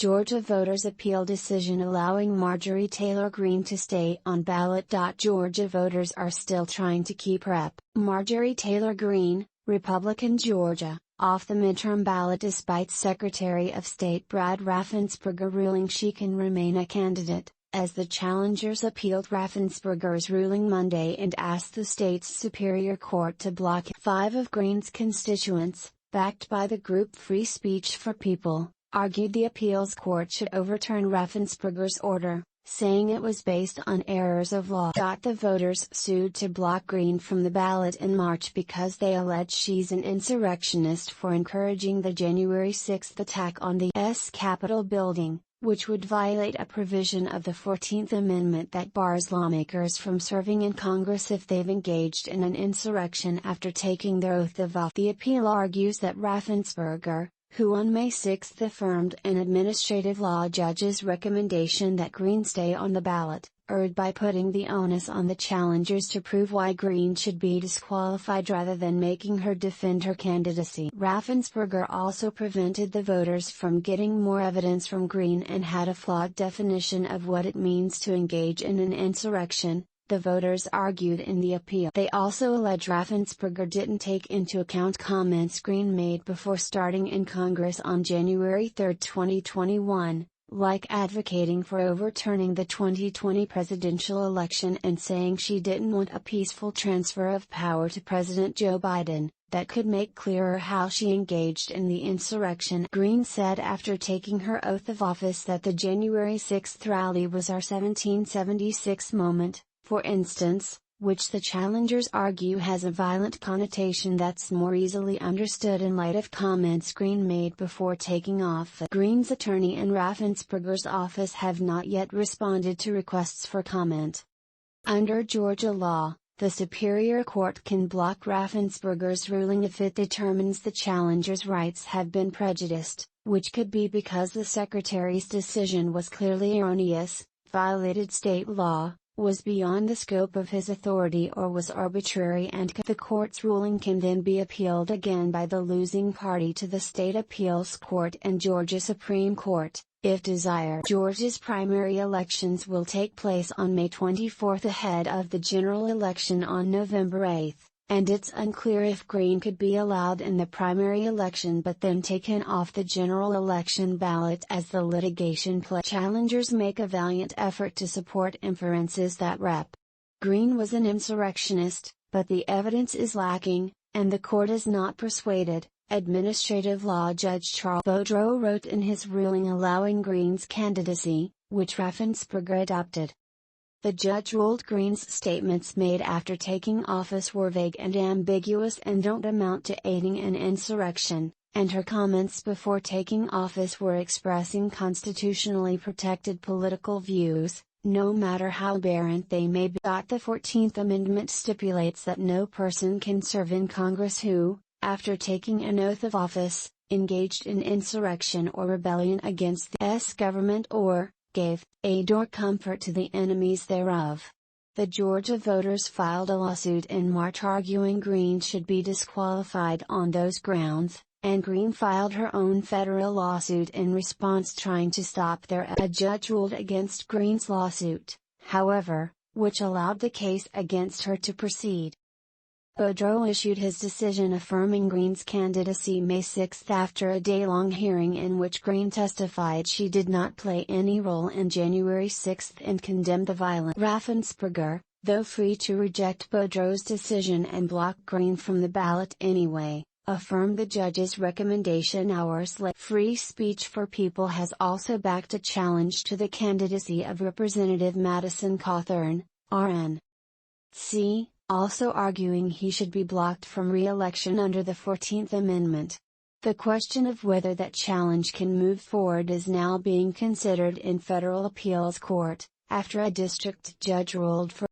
Georgia voters appeal decision allowing Marjorie Taylor Greene to stay on ballot. Georgia voters are still trying to keep Rep. Marjorie Taylor Greene, Republican Georgia, off the midterm ballot despite Secretary of State Brad Raffensperger ruling she can remain a candidate, as the challengers appealed Raffensperger's ruling Monday and asked the state's Superior Court to block 5 of Greene's constituents, backed by the group Free Speech for People, argued the appeals court should overturn Raffensperger's order, saying it was based on errors of law. The voters sued to block Greene from the ballot in March because they allege she's an insurrectionist for encouraging the January 6 attack on the U.S. Capitol building, which would violate a provision of the 14th Amendment that bars lawmakers from serving in Congress if they've engaged in an insurrection after taking their oath of office. The appeal argues that Raffensperger, who on May 6 affirmed an administrative law judge's recommendation that Greene stay on the ballot, erred by putting the onus on the challengers to prove why Greene should be disqualified rather than making her defend her candidacy. Raffensperger also prevented the voters from getting more evidence from Greene and had a flawed definition of what it means to engage in an insurrection, the voters argued in the appeal. They also allege Raffensperger didn't take into account comments Greene made before starting in Congress on January 3, 2021, like advocating for overturning the 2020 presidential election and saying she didn't want a peaceful transfer of power to President Joe Biden, that could make clearer how she engaged in the insurrection. Greene said after taking her oath of office that the January 6 rally was our 1776 moment, for instance, which the challengers argue has a violent connotation that's more easily understood in light of comments Greene made before taking office. Greene's attorney and Raffensperger's office have not yet responded to requests for comment. Under Georgia law, the Superior Court can block Raffensperger's ruling if it determines the challenger's rights have been prejudiced, which could be because the Secretary's decision was clearly erroneous, violated state law, was beyond the scope of his authority or was arbitrary, and the court's ruling can then be appealed again by the losing party to the state appeals court and Georgia Supreme Court, if desired. Georgia's primary elections will take place on May 24 ahead of the general election on November 8. And it's unclear if Greene could be allowed in the primary election but then taken off the general election ballot as the litigation plays. Challengers make a valiant effort to support inferences that Rep. Greene was an insurrectionist, but the evidence is lacking, and the court is not persuaded, Administrative Law Judge Charles Boudreaux wrote in his ruling allowing Greene's candidacy, which Raffensperger adopted. The judge ruled Greene's statements made after taking office were vague and ambiguous and don't amount to aiding an insurrection, and her comments before taking office were expressing constitutionally protected political views, no matter how aberrant they may be. The 14th Amendment stipulates that no person can serve in Congress who, after taking an oath of office, engaged in insurrection or rebellion against the U.S. government or, gave aid or comfort to the enemies thereof. The Georgia voters filed a lawsuit in March arguing Greene should be disqualified on those grounds, and Greene filed her own federal lawsuit in response trying to stop their. A judge ruled against Greene's lawsuit, however, which allowed the case against her to proceed. Boudreaux issued his decision affirming Greene's candidacy May 6 after a day-long hearing in which Greene testified she did not play any role in January 6 and condemned the violence. Raffensperger, though free to reject Boudreaux's decision and block Greene from the ballot anyway, affirmed the judge's recommendation hours later. Free Speech for People has also backed a challenge to the candidacy of Representative Madison Cawthorn, RNC, also arguing he should be blocked from re-election under the 14th Amendment. The question of whether that challenge can move forward is now being considered in federal appeals court, after a district judge ruled for